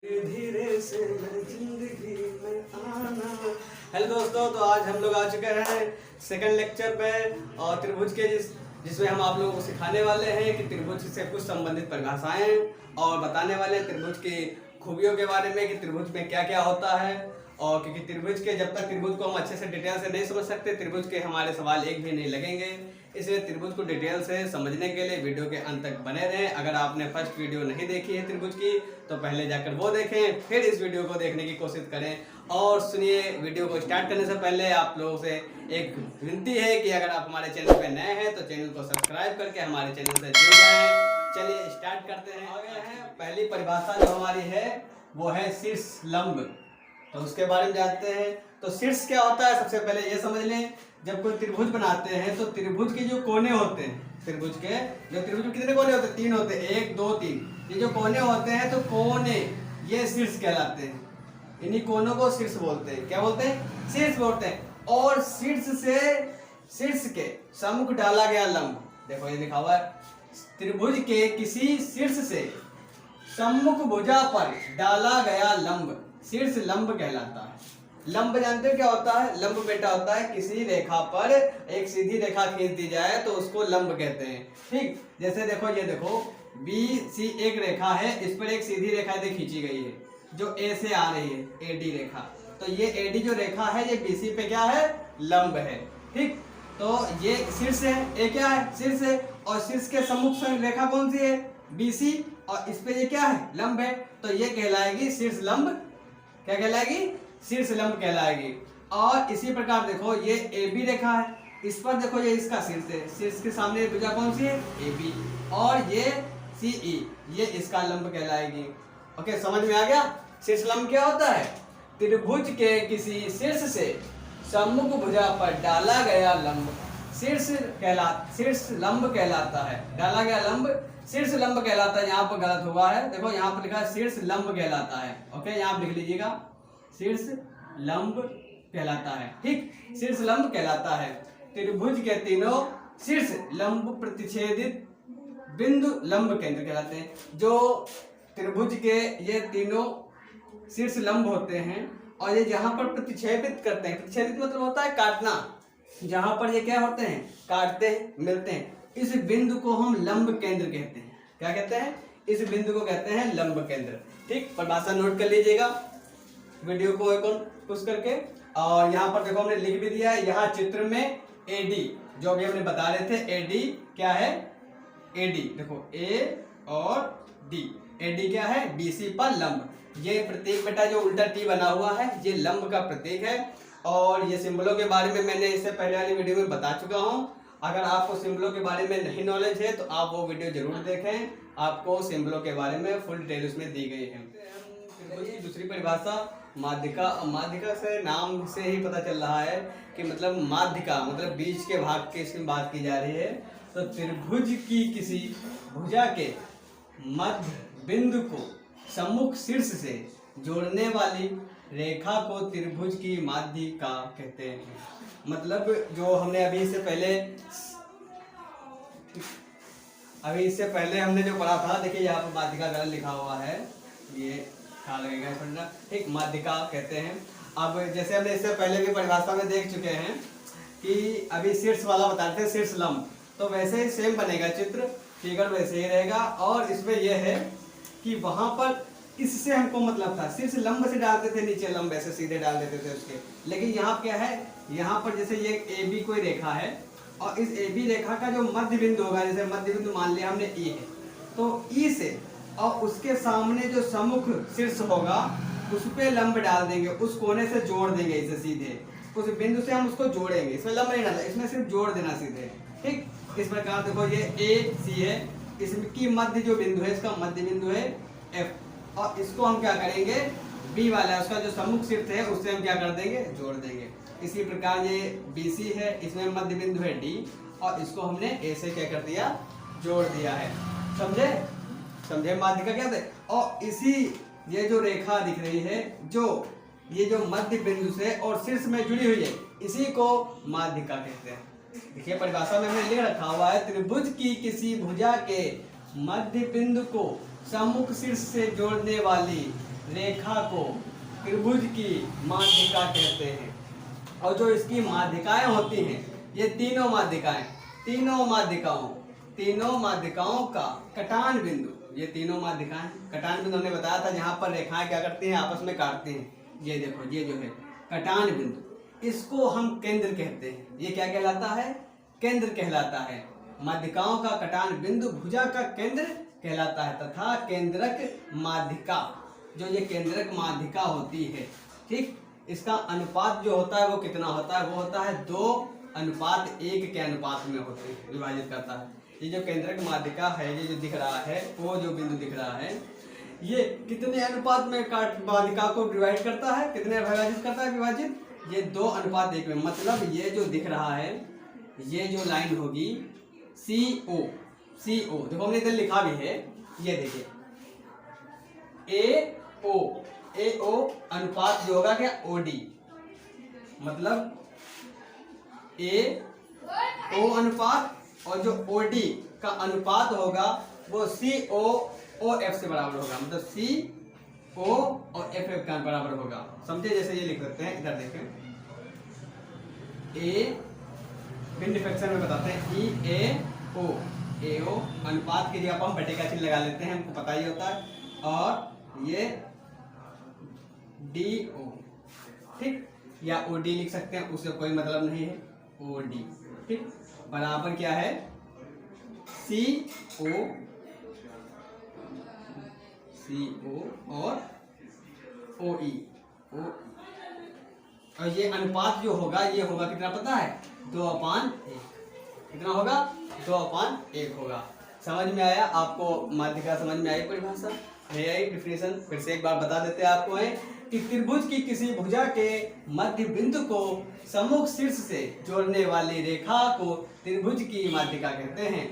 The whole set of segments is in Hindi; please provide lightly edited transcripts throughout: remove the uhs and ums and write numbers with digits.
धीरे से जिंदगी में आना। हेलो दोस्तों, तो आज हम लोग आ चुके हैं सेकंड लेक्चर पे और त्रिभुज के जिसमें हम आप लोगों को सिखाने वाले हैं कि त्रिभुज से कुछ संबंधित परिभाषाएं और बताने वाले हैं त्रिभुज की खूबियों के बारे में कि त्रिभुज में क्या क्या होता है। और क्योंकि त्रिभुज के जब तक त्रिभुज को हम अच्छे से डिटेल से नहीं समझ सकते, त्रिभुज के हमारे सवाल एक भी नहीं लगेंगे। इसलिए त्रिभुज को डिटेल से समझने के लिए वीडियो के अंत तक बने रहें। अगर आपने फर्स्ट वीडियो नहीं देखी है त्रिभुज की तो पहले जाकर वो देखें, फिर इस वीडियो को देखने की कोशिश करें। और सुनिए, वीडियो को स्टार्ट करने से पहले आप लोगों से एक विनती है कि अगर आप हमारे चैनल पे नए हैं तो चैनल को सब्सक्राइब करके हमारे चैनल से जुड़ जाएं। चलिए स्टार्ट करते हैं। आगे हैं पहली परिभाषा जो हमारी है वो है शीर्ष लंब। तो उसके बारे में जानते हैं। तो शीर्ष क्या होता है, सबसे पहले ये समझ लें। जब कोई त्रिभुज बनाते हैं तो त्रिभुज के जो कोने होते हैं, त्रिभुज में कितने कोने होते हैं? 3 होते हैं, 1 2 3। ये जो कोने होते हैं तो कोने ये शीर्ष कहलाते हैं। इन्हीं कोनों को शीर्ष बोलते हैं। क्या बोलते हैं? शीर्ष बोलते हैं। और शीर्ष के सम्मुख डाला गया लंब, देखो ये लिखा हुआ है, त्रिभुज के किसी शीर्ष से सम्मुख भुजा पर डाला गया लंब शीर्ष लंब कहलाता है। लंब जानते हो क्या होता है? लंब बेटा होता है किसी रेखा पर एक सीधी रेखा खींच दी जाए तो उसको लंब कहते हैं। ठीक, जैसे देखो, ये देखो BC एक रेखा है, इस पर एक सीधी रेखा खींची गई है जो A से आ रही है, AD रेखा। तो ये AD जो रेखा है ये BC पे क्या है? लंब है। ठीक, तो ये शीर्ष है, A क्या है? शीर्ष है। और शीर्ष के सम्मुख रेखा कौन सी है? BC। और इस पे ये क्या है? लंब है। तो ये कहलाएगी शीर्ष लंब। क्या कहलाएगी? शीर्ष लंब कहलाएगी। और इसी प्रकार देखो, ये AB रेखा है, इस पर देखो ये इसका शीर्ष है, शीर्ष के सामने भुजा कौन सी है? AB। और ये CE, ये इसका लंब कहलाएगी। ओके, समझ में आ गया? शीर्ष लंब क्या होता है? त्रिभुज के किसी शीर्ष से सम्मुख भुजा पर डाला गया लंब शीर्ष लंब कहलाता है। डाला गया लंब शीर्ष लंब कहलाता है। यहाँ पर गलत हुआ है, देखो यहाँ पर लिखा है शीर्ष लंब कहलाता है। ओके, यहाँ पर लिख लीजिएगा शीर्ष लंब कहलाता है। ठीक, शीर्ष लंब कहलाता है। त्रिभुज के तीनों शीर्ष लंब प्रतिच्छेदित बिंदु लंब केंद्र कहलाते हैं। जो त्रिभुज के ये तीनों शीर्ष लंब होते हैं और ये जहाँ पर प्रतिच्छेदित करते हैं, प्रतिच्छेदित मतलब होता है काटना, जहाँ पर ये क्या होते हैं? काटते हैं, मिलते हैं, इस बिंदु को हम लंब केंद्र कहते हैं। क्या कहते हैं? इस बिंदु को कहते हैं लंब केंद्र। ठीक, परिभाषा नोट कर लीजिएगा वीडियो को एक पुश करके। और यहाँ पर देखो हमने लिख भी दिया है, यहाँ चित्र में AD जो अभी हमने बता रहे थे, AD क्या है? AD देखो A और D। AD क्या है? BC पर लंब। ये प्रतीक बेटा जो उल्टा T बना हुआ है ये लंब का प्रतीक है। और ये सिंबलों के बारे में मैंने इससे पहले वाली वीडियो में बता चुका हूँ। अगर आपको सिंबलों के बारे में नहीं नॉलेज है तो आप वो वीडियो जरूर देखें, आपको सिंबलों के बारे में फुल डिटेल उसमें दी गई है। त्रिभुज की दूसरी परिभाषा माध्यिका। माध्यिका से नाम से ही पता चल रहा है कि मतलब माध्यिका मतलब बीच के भाग की इसकी बात की जा रही है। तो त्रिभुज की किसी भुजा के मध्य बिंदु को सम्मुख शीर्ष से जोड़ने वाली रेखा को त्रिभुज की माध्यिका कहते हैं। मतलब जो हमने अभी इससे पहले हमने जो पढ़ा था, देखिए यहाँ पर माध्यिका गलत लिखा हुआ है, ये ख्याल लगेगा पढ़ना। ठीक, माध्यिका कहते हैं। अब जैसे हमने इससे पहले भी परिभाषा में देख चुके हैं कि अभी शीर्ष वाला बताते हैं शीर्ष लंब, तो वैसे ही सेम बनेगा चित्र, फिगर वैसे ही रहेगा। और इसमें यह है कि वहां पर इससे हमको मतलब था, शीर्ष लंब से डालते थे, नीचे लंब ऐसे सीधे डाल देते थे उसके। लेकिन यहाँ क्या है? यहाँ पर जैसे ये AB कोई रेखा है और इस AB रेखा का जो मध्य बिंदु होगा, जैसे मध्य बिंदु मान लिया हमने E है, तो E से और उसके सामने जो सम्मुख शीर्ष होगा उस पे लंब डाल देंगे, उस कोने से जोड़ देंगे इसे सीधे, उस बिंदु से हम उसको जोड़ेंगे। इसमें लंब नहीं डालना, इसमें सिर्फ जोड़ देना सीधे। ठीक, इस प्रकार देखो ये AC है, इसकी मध्य जो बिंदु है इसका मध्य बिंदु है F, और इसको हम क्या करेंगे? B वाला उसका जो सम्मुख शीर्ष है उससे हम क्या कर देंगे? जोड़ देंगे। इसी प्रकार ये BC है, इसमें मध्य बिंदु है D और इसको हमने A से क्या कर दिया? जोड़ दिया है। समझे माध्यिका क्या थे? और इसी ये जो रेखा दिख रही है ये जो मध्य बिंदु से और शीर्ष में जुड़ी हुई है, इसी को माध्यिका कहते हैं। देखिए परिभाषा में हमने लिख रखा हुआ है, त्रिभुज की किसी भुजा के मध्य बिंदु को सम्मुख शीर्ष से जोड़ने वाली रेखा को त्रिभुज की माध्यिका कहते हैं। और जो इसकी माध्यिकाएं होती हैं, ये तीनों माध्यिकाओं का कटान बिंदु, ये तीनों माध्यिकाएं कटान बिंदु हमने बताया था, जहां पर रेखाएं क्या करती हैं, आपस में काटती हैं। ये देखो, ये जो है कटान बिंदु, इसको हम केंद्र कहते हैं। ये क्या कहलाता है? केंद्र कहलाता है। माध्यिकाओं का कटान बिंदु भुजा का केंद्र कहलाता है, तथा केंद्रक माध्यिका, जो ये केंद्रक माध्यिका होती है, ठीक, इसका अनुपात जो होता है वो कितना होता है? वो होता है 2:1 के अनुपात में होते हैं, विभाजित करता है। ये जो केंद्रक माध्यिका है, ये जो दिख रहा है, वो जो बिंदु दिख रहा है, ये कितने अनुपात में माध्यिका को डिवाइड करता है, कितने विभाजित करता है? विभाजित, ये 2:1 में। मतलब ये जो दिख रहा है, ये जो लाइन होगी CO, देखो हमने इधर लिखा भी है, ये देखिए AO अनुपात जो होगा क्या? OD, मतलब AO अनुपात और जो OD का अनुपात होगा वो COF से बराबर होगा, मतलब CO और FF का बराबर होगा। समझे? जैसे ये लिख सकते हैं, इधर देखें, भिन्न फ्रैक्शन में बताते हैं, AO अनुपात के लिए आप हम बटे का चिन्ह लगा लेते हैं, हमको पता ही होता है, और ये DO, ठीक, या OD लिख सकते हैं, उससे कोई मतलब नहीं है, OD, ठीक, बराबर क्या है? CO और OE। और ये अनुपात जो होगा, ये होगा कितना पता है? 2:1। कितना होगा? 2:1 होगा। समझ में आया आपको? माध्यिका समझ में आई? परिभाषा है, आई डिफिनेशन फिर से एक बार बता देते हैं आपको, है कि त्रिभुज की किसी भुजा के मध्य बिंदु को सम्मुख शीर्ष से जोड़ने वाली रेखा को त्रिभुज की माध्यिका कहते हैं।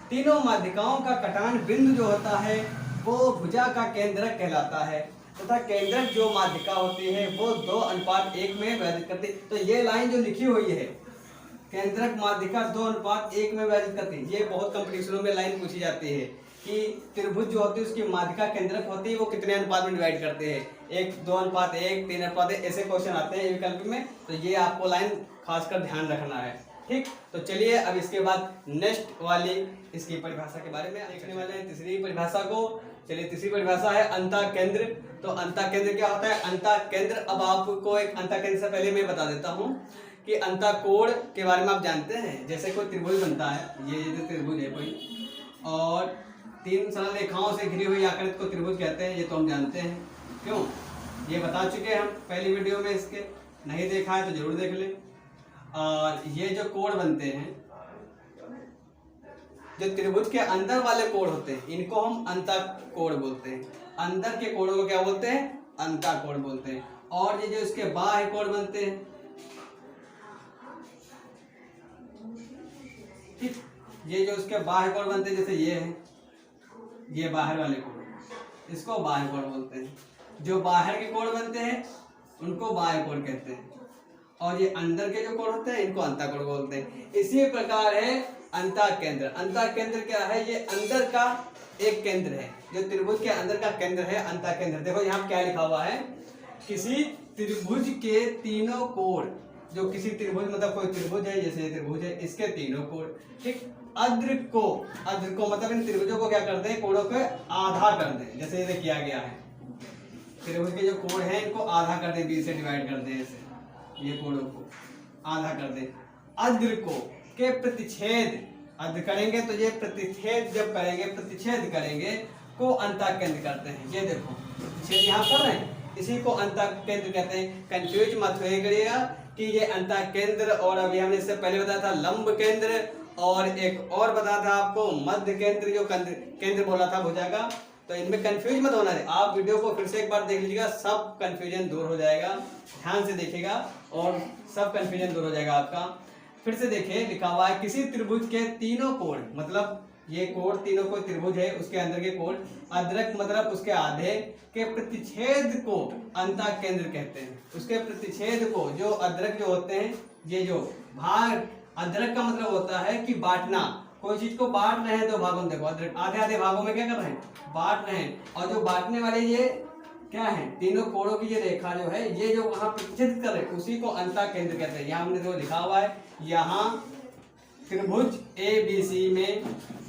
तीनों माध्यिकाओं का कटान बिंदु जो होता है वो भुजा का केंद्रक कहलाता है, तथा केंद्रक जो माध्यिका होती है वो 2:1 में विभाजित करती है। तो ये लाइन जो लिखी हुई है, केंद्रक माध्यिका 2:1 में विभाजित करती है। ये बहुत कंपटीशनों में लाइन पूछी जाती है कि त्रिभुज जो होती है उसकी माध्यिका केंद्रक होती है वो कितने अनुपात में डिवाइड करते हैं, 1, 2:1, 3:1, ऐसे क्वेश्चन आते हैं विकल्प में। तो ये आपको लाइन खासकर ध्यान रखना है, ठीक। तो चलिए अब इसके बाद नेक्स्ट वाली इसकी परिभाषा के बारे में देखने वाले हैं, तीसरी परिभाषा को। चलिए, तीसरी परिभाषा है अंतःकेंद्र। तो अंतःकेंद्र क्या होता है? अंतःकेंद्र, अब आपको एक अंतःकेंद्र से पहले मैं बता देता हूँ कि अंतःकोण के बारे में आप जानते हैं। जैसे कोई त्रिभुज बनता है, ये जो त्रिभुज है कोई, और 3 सरल रेखाओं से घिरी हुई आकृति को त्रिभुज कहते हैं, ये तो हम जानते हैं। क्यों? ये बता चुके हैं हम पहली वीडियो में, इसके नहीं देखा है तो जरूर देख लें। और ये जो कोण बनते हैं, जो त्रिभुज के अंदर वाले कोण होते हैं, इनको हम अंतःकोण बोलते हैं। अंदर के कोणों को क्या बोलते हैं? अंतःकोण बोलते हैं। और ये जो इसके बाह्य कोण बनते हैं, ठीक, ये जो इसके बाह्य कोण बनते हैं, जैसे ये है, ये बाहर वाले कोण, इसको बाह्य कोण बोलते हैं। जो बाहर के कोण बनते हैं उनको बाह्य कोण कहते हैं, और ये अंदर के जो कोण होते हैं इनको अंतःकोण बोलते हैं। इसी प्रकार है अंतःकेंद्र। अंतःकेंद्र क्या है? ये अंदर का एक केंद्र है, जो त्रिभुज के अंदर का केंद्र है अंतःकेंद्र। देखो यहाँ क्या लिखा हुआ है, किसी त्रिभुज के तीनों कोण, जो किसी त्रिभुज, मतलब कोई त्रिभुज है, जैसे त्रिभुज है, इसके तीनों कोण, ठीक, अद्र को मतलब इन त्रिभुजों को क्या करते हैं? कोणों को आधा कर दें, जैसे ये किया गया है। त्रिभुज के जो कोण हैं इनको आधा कर दें, 20 से डिवाइड कर दें, ऐसे ये कोणों को आधा कर दें। अद्र को के प्रतिच्छेद, अद्र करेंगे तो ये प्रतिच्छेद जब करेंगे, प्रतिच्छेद करेंगे को अंतःकेंद्र करते हैं। ये देखो प्रतिच्छेद यहाँ कर रहे हैं, इसी को अंतःकेंद्र कहते हैं। कंफ्यूज मत होइएगा कि ये अंतःकेंद्र, और अभी हमने इससे पहले बताया था लंब केंद्र, और एक और बताया था आपको मध्य केंद्र, जो केंद्र बोला था भुजा का। तो इनमें कंफ्यूज मत होना है। आप वीडियो को फिर से एक बार देख लीजिएगा, सब कंफ्यूजन दूर हो जाएगा। ध्यान से देखिएगा और सब कंफ्यूजन दूर हो जाएगा आपका। फिर से देखिए, लिखा हुआ है किसी त्रिभुज के तीनों कोण, मतलब ये कोण तीनों को त्रिभुज है उसके अंदर के कोण, अद्रक मतलब उसके आधे के प्रतिच्छेद को अंतःकेंद्र कहते हैं। उसके प्रतिच्छेद को, जो अद्रक जो होते हैं, ये जो भाग, अद्रक का मतलब होता है कि बांटना, कोई चीज को बांट रहे हैं दो भागों में। देखो अद्रक आधे आधे भागों में क्या कर रहे हैं? बांट रहे हैं। और जो बांटने वाले ये क्या है, तीनों कोणों की ये रेखा जो है, ये जो वहां प्रतिच्छेद कर रहे हैं उसी को अंतः केंद्र कहते हैं। यहाँ हमने जो लिखा हुआ है, यहाँ त्रिभुज ABC में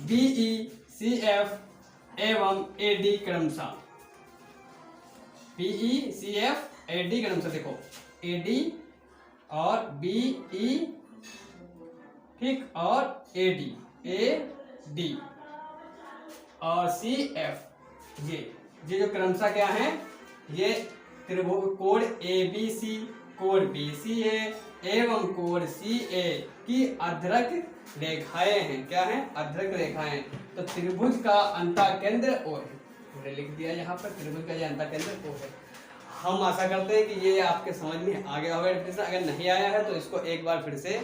BE CF एवं AD क्रमशः, BE CF AD क्रमशः, देखो AD और BE, ठीक, और AD और CF, ये जो क्रमशः क्या है, ये त्रिभुज कोण ABC, कोण BC है एवं कोण CA की अधरक रेखाएं हैं। क्या है, अधरक रेखाएं। तो त्रिभुज का अंतः केंद्र O है, मैंने लिख दिया यहाँ पर, त्रिभुज का ये अंतः केंद्र O है। हम आशा करते हैं कि ये आपके समझ में आ गया होगा। अगर नहीं आया है तो इसको एक बार फिर से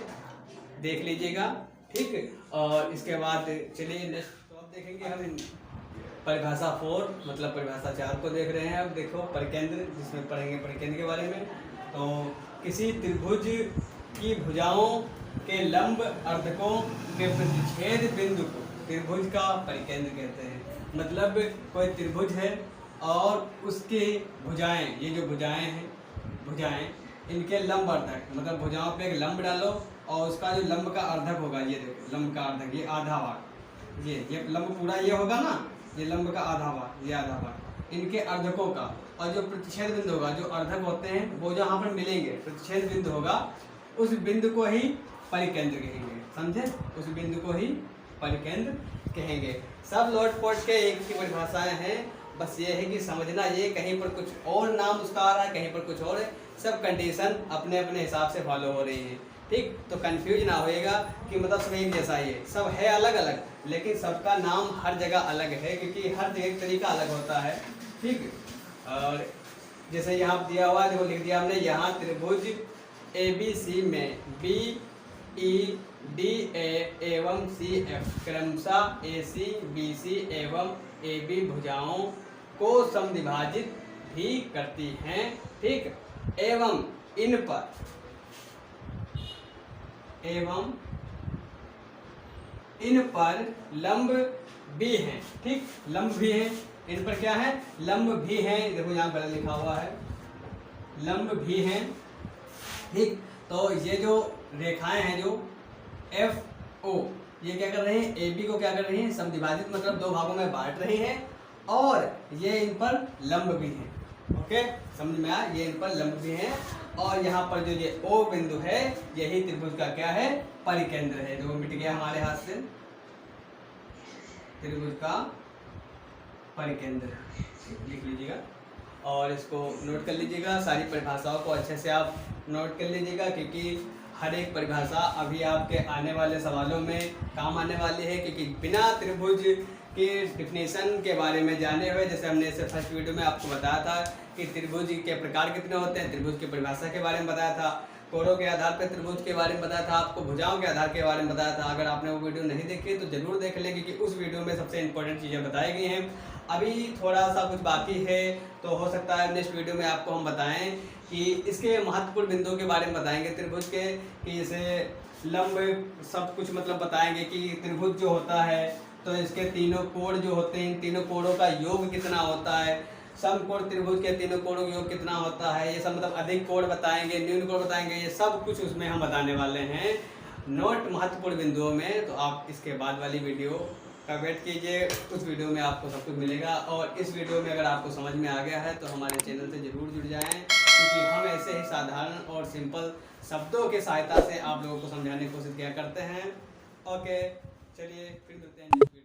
देख लीजिएगा, ठीक। और इसके बाद चलिए नेक्स्ट तो अब देखेंगे हम परिभाषा 4 मतलब परिभाषा 4 को देख रहे हैं। अब देखो परिकेंद्र, जिसमें पढ़ेंगे परिकेंद्र के बारे में। तो किसी त्रिभुज की भुजाओं के लंब अर्धकों के प्रतिच्छेद बिंदु को त्रिभुज का परिकेंद्र कहते हैं। मतलब कोई त्रिभुज है और उसकी भुजाएं, ये जो भुजाएं हैं, भुजाएं इनके लंब अर्धक, मतलब भुजाओं पे एक लंब डालो और उसका जो लंब का अर्धक होगा, ये देखो लंब का अर्धक, ये आधा भाग, ये लंब पूरा ये होगा ना, ये लंब का आधा भाग, ये आधा भाग, इनके अर्धकों का, और जो प्रतिच्छेद बिंदु होगा, जो अर्धक होते हैं वो जहाँ पर मिलेंगे, प्रतिच्छेद बिंदु होगा, उस बिंदु को ही परिकेंद्र कहेंगे। समझे, उस बिंदु को ही परिकेंद्र कहेंगे। सब लॉर्ड पोर्ट के एक ही परिभाषाएं हैं, बस ये है कि समझना, ये कहीं पर कुछ और नाम उसका आ रहा है, कहीं पर कुछ और है। सब कंडीशन अपने अपने हिसाब से फॉलो हो रही है, ठीक। तो कंफ्यूज ना होएगा कि मतलब सब एक जैसा ही है, सब है अलग अलग, लेकिन सबका नाम हर जगह अलग है, क्योंकि हर जगह तरीका अलग होता है, ठीक। और जैसे यहाँ दिया हुआ है, देखो लिख दिया हमने, यहाँ त्रिभुज ABC में BEDA एवं CF क्रमशः AC BC एवं AB भुजाओं को समद्विभाजित भी करती हैं, ठीक। एवं इन पर लंब भी हैं, ठीक, लंब भी हैं, इन पर क्या है, लंब भी हैं। देखो यहाँ पर लिखा हुआ है लंब भी हैं, ठीक। तो ये जो रेखाएं हैं, जो FO, ये क्या कर रहे हैं, AB को क्या कर रही हैं, समद्विभाजित मतलब दो भागों में बांट रही हैं, और ये इन पर लंब भी हैं। ओके, समझ में आया, ये इन पर लंब भी हैं। और यहाँ पर जो ये O बिंदु है, यही त्रिभुज का क्या है, परिकेंद्र है। जो मिट गया हमारे हाथ से, त्रिभुज का परिकेंद्र लिख लीजिएगा और इसको नोट कर लीजिएगा। सारी परिभाषाओं को अच्छे से आप नोट कर लीजिएगा, क्योंकि हर एक परिभाषा अभी आपके आने वाले सवालों में काम आने वाली है। क्योंकि बिना त्रिभुज के डिफिनेशन के बारे में जाने हुए, जैसे हमने इससे फर्स्ट वीडियो में आपको बताया था कि त्रिभुज के प्रकार कितने होते हैं, त्रिभुज की परिभाषा के बारे में बताया था, कोणों के आधार पर त्रिभुज के बारे में बताया था, आपको भुजाओं के आधार के बारे में बताया था। अगर आपने वो वीडियो नहीं देखी तो जरूर देख लें, क्योंकि उस वीडियो में सबसे इंपॉर्टेंट चीज़ें बताई गई हैं। अभी थोड़ा सा कुछ बाकी है, तो हो सकता है नेक्स्ट वीडियो में आपको हम बताएं कि इसके महत्वपूर्ण बिंदुओं के बारे में बताएंगे त्रिभुज के, कि जैसे लंब सब कुछ मतलब बताएंगे कि त्रिभुज जो होता है तो इसके तीनों कोण जो होते हैं, इन तीनों कोणों का योग कितना होता है, समकोण त्रिभुज के तीनों कोणों का योग कितना होता है, ये सब मतलब अधिक कोण बताएंगे, न्यून कोण बताएंगे, ये सब कुछ उसमें हम बताने वाले हैं नोट महत्वपूर्ण बिंदुओं में। तो आप इसके बाद वाली वीडियो का वेट कीजिए, उस वीडियो में आपको सब कुछ मिलेगा। और इस वीडियो में अगर आपको समझ में आ गया है तो हमारे चैनल से ज़रूर जुड़ जाएं, क्योंकि हम ऐसे ही साधारण और सिंपल शब्दों के सहायता से आप लोगों को समझाने की कोशिश किया करते हैं। ओके, चलिए फिर मिलते हैं।